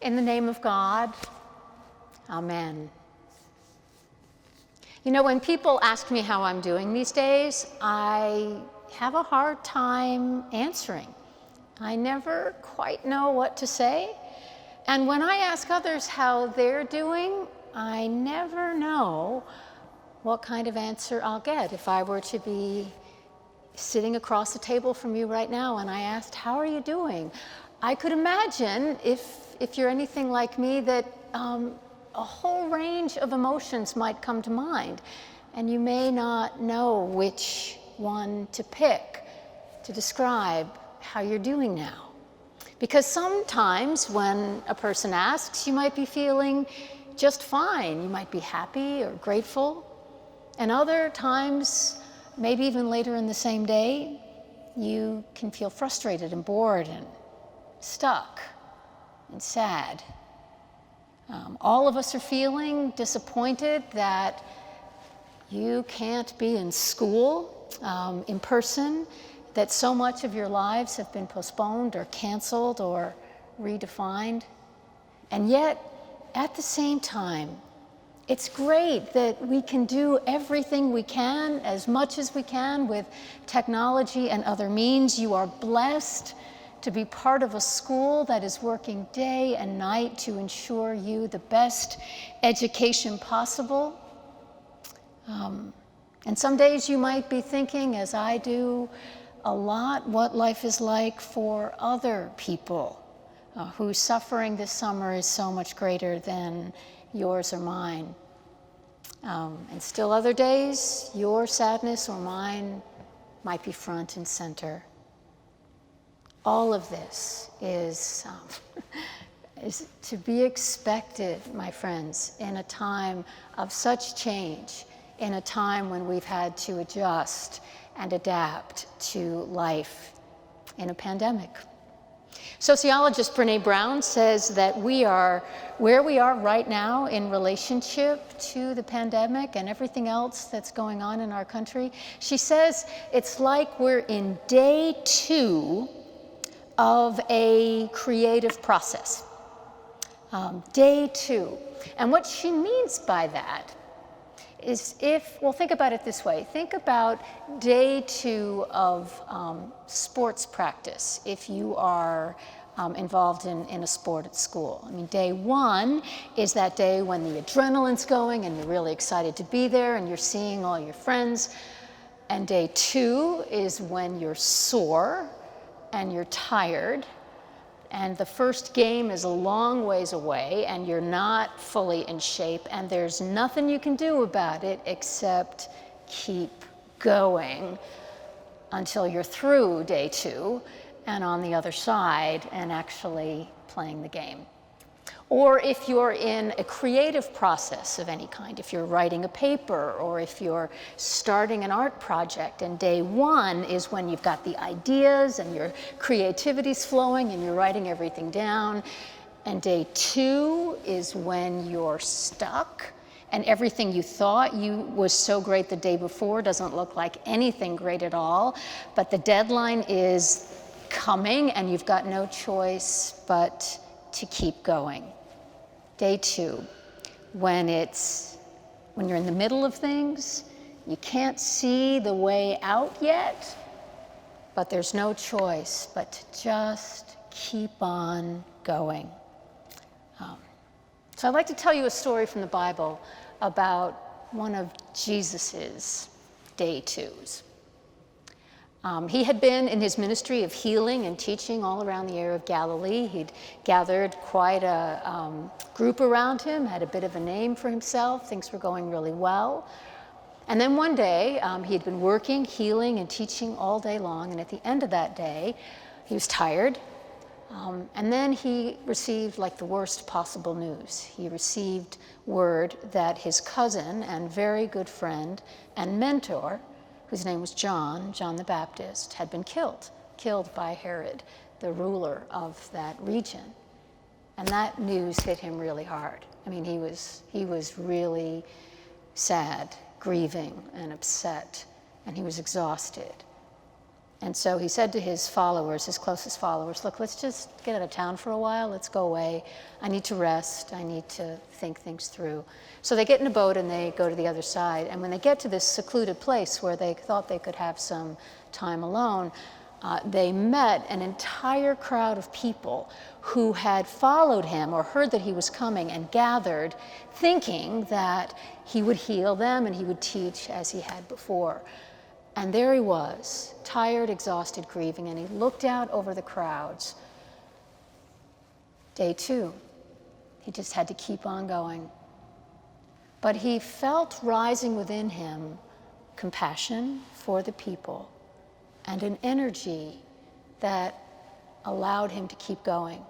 In the name of God, amen. You know, when people ask me how I'm doing these days, I have a hard time answering. I never quite know what to say. And when I ask others how they're doing, I never know what kind of answer I'll get. If I were to be sitting across the table from you right now and I asked, how are you doing? I could imagine, if you're anything like me, that a whole range of emotions might come to mind, and you may not know which one to pick to describe how you're doing now. Because sometimes when a person asks, you might be feeling just fine. You might be happy or grateful. And other times, maybe even later in the same day, you can feel frustrated and bored and stuck and sad. All of us are feeling disappointed that you can't be in school in person, that so much of your lives have been postponed or canceled or redefined. And yet, at the same time, it's great that we can do everything we can, as much as we can, with technology and other means. You are blessed to be part of a school that is working day and night to ensure you the best education possible. And some days you might be thinking, as I do a lot, what life is like for other people whose suffering this summer is so much greater than yours or mine. And still other days, your sadness or mine might be front and center. All of this is to be expected, my friends, in a time of such change, in a time when we've had to adjust and adapt to life in a pandemic. Sociologist Brené Brown says that we are where we are right now in relationship to the pandemic and everything else that's going on in our country. She says it's like we're in day 2 of a creative process. Day 2. And what she means by that is think about it this way. Think about day 2 of sports practice if you are involved in a sport at school. I mean, day 1 is that day when the adrenaline's going and you're really excited to be there and you're seeing all your friends. And day 2 is when you're sore and you're tired, and the first game is a long ways away, and you're not fully in shape, and there's nothing you can do about it except keep going until you're through day 2 and on the other side and actually playing the game. Or if you're in a creative process of any kind, if you're writing a paper or if you're starting an art project, and day 1 is when you've got the ideas and your creativity's flowing and you're writing everything down, and day 2 is when you're stuck and everything you thought was so great the day before doesn't look like anything great at all, but the deadline is coming and you've got no choice but to keep going. Day 2, when you're in the middle of things, you can't see the way out yet, but there's no choice but to just keep on going. So I'd like to tell you a story from the Bible about one of Jesus's day 2s. He had been in his ministry of healing and teaching all around the area of Galilee. He'd gathered quite a group around him, had a bit of a name for himself. Things were going really well. And then one day, he had been working, healing, and teaching all day long. And at the end of that day, he was tired. And then he received like the worst possible news. He received word that his cousin and very good friend and mentor, whose name was John the Baptist, had been killed by Herod, the ruler of that region. And that news hit him really hard. I mean, he was really sad, grieving and upset, and he was exhausted. And so he said to his followers, his closest followers, look, let's just get out of town for a while. Let's go away. I need to rest. I need to think things through. So they get in a boat and they go to the other side. And when they get to this secluded place where they thought they could have some time alone, they met an entire crowd of people who had followed him or heard that he was coming and gathered, thinking that he would heal them and he would teach as he had before. And there he was, tired, exhausted, grieving, and he looked out over the crowds. Day 2, he just had to keep on going. But he felt rising within him compassion for the people and an energy that allowed him to keep going.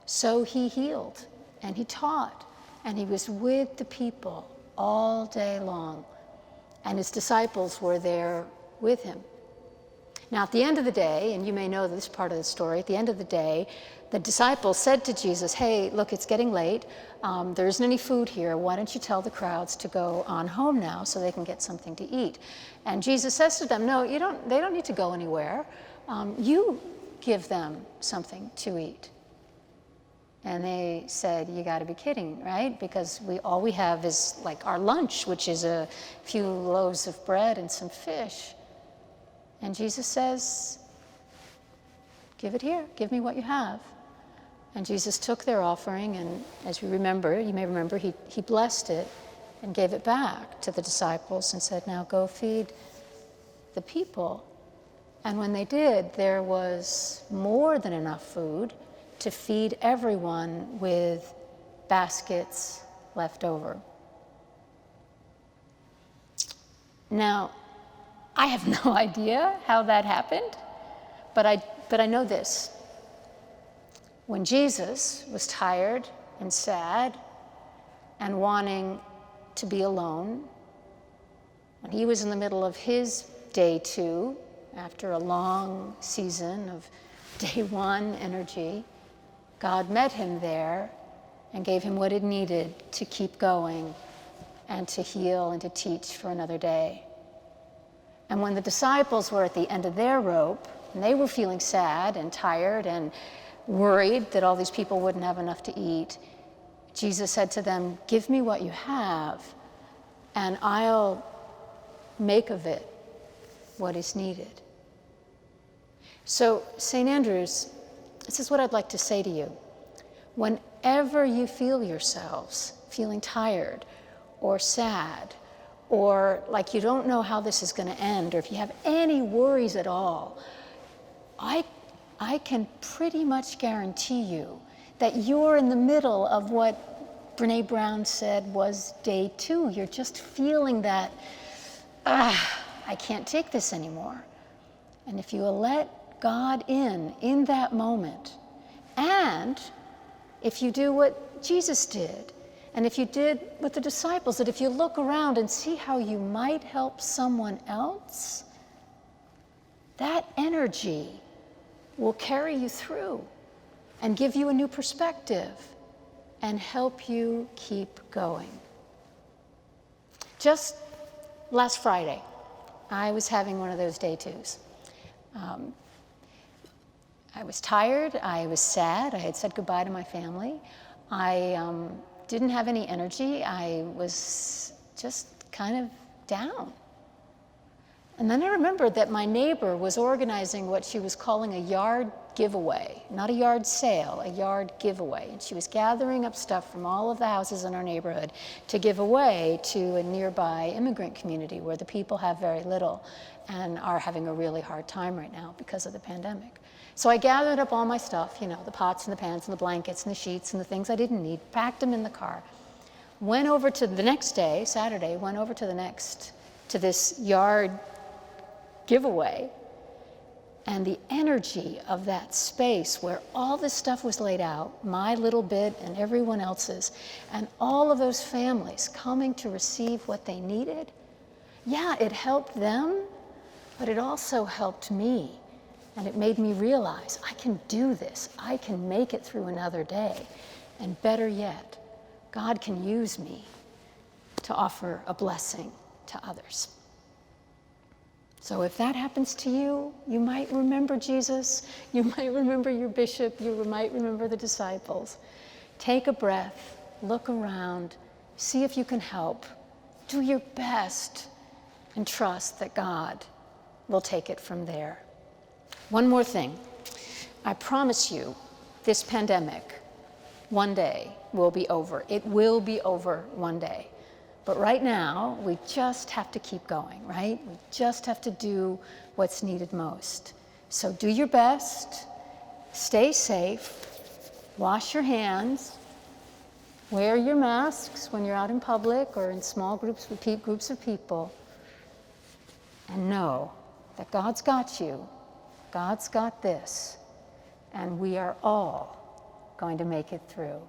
So he healed and he taught and he was with the people all day long. And his disciples were there with him. Now, at the end of the day, and you may know this part of the story, at the end of the day, the disciples said to Jesus, hey, look, it's getting late. There isn't any food here. Why don't you tell the crowds to go on home now so they can get something to eat? And Jesus says to them, no, they don't need to go anywhere. You give them something to eat. And they said, you got to be kidding, right? Because all we have is like our lunch, which is a few loaves of bread and some fish. And Jesus says, give it here. Give me what you have. And Jesus took their offering, and as you may remember, he blessed it and gave it back to the disciples and said, now go feed the people. And when they did, there was more than enough food to feed everyone with baskets left over. Now, I have no idea how that happened, but I know this. When Jesus was tired and sad and wanting to be alone, when he was in the middle of his day 2, after a long season of day 1 energy, God met him there and gave him what it needed to keep going and to heal and to teach for another day. And when the disciples were at the end of their rope, and they were feeling sad and tired and worried that all these people wouldn't have enough to eat, Jesus said to them, give me what you have, and I'll make of it what is needed. So, St. Andrews, this is what I'd like to say to you. Whenever you feel yourselves feeling tired or sad or like you don't know how this is going to end, or if you have any worries at all, I can pretty much guarantee you that you're in the middle of what Brené Brown said was day 2. You're just feeling that, I can't take this anymore. And if you will let God in that moment, and if you do what Jesus did, and if you did with the disciples, that if you look around and see how you might help someone else, that energy will carry you through and give you a new perspective and help you keep going. Just last Friday, I was having one of those day 2s. I was tired, I was sad, I had said goodbye to my family. I didn't have any energy, I was just kind of down. And then I remembered that my neighbor was organizing what she was calling a yard giveaway, not a yard sale, a yard giveaway. And she was gathering up stuff from all of the houses in our neighborhood to give away to a nearby immigrant community where the people have very little and are having a really hard time right now because of the pandemic. So I gathered up all my stuff, the pots and the pans and the blankets and the sheets and the things I didn't need, packed them in the car, went over to the next day, Saturday, to this yard giveaway. And the energy of that space where all this stuff was laid out, my little bit and everyone else's, and all of those families coming to receive what they needed, yeah, it helped them, but it also helped me. And it made me realize I can do this. I can make it through another day. And better yet, God can use me to offer a blessing to others. So if that happens to you, you might remember Jesus, you might remember your bishop, you might remember the disciples. Take a breath, look around, see if you can help. Do your best and trust that God will take it from there. One more thing. I promise you, this pandemic one day will be over. It will be over one day. But right now, we just have to keep going, right? We just have to do what's needed most. So do your best, stay safe, wash your hands, wear your masks when you're out in public or in small groups with groups of people, and know that God's got you, God's got this, and we are all going to make it through.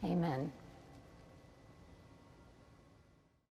Amen.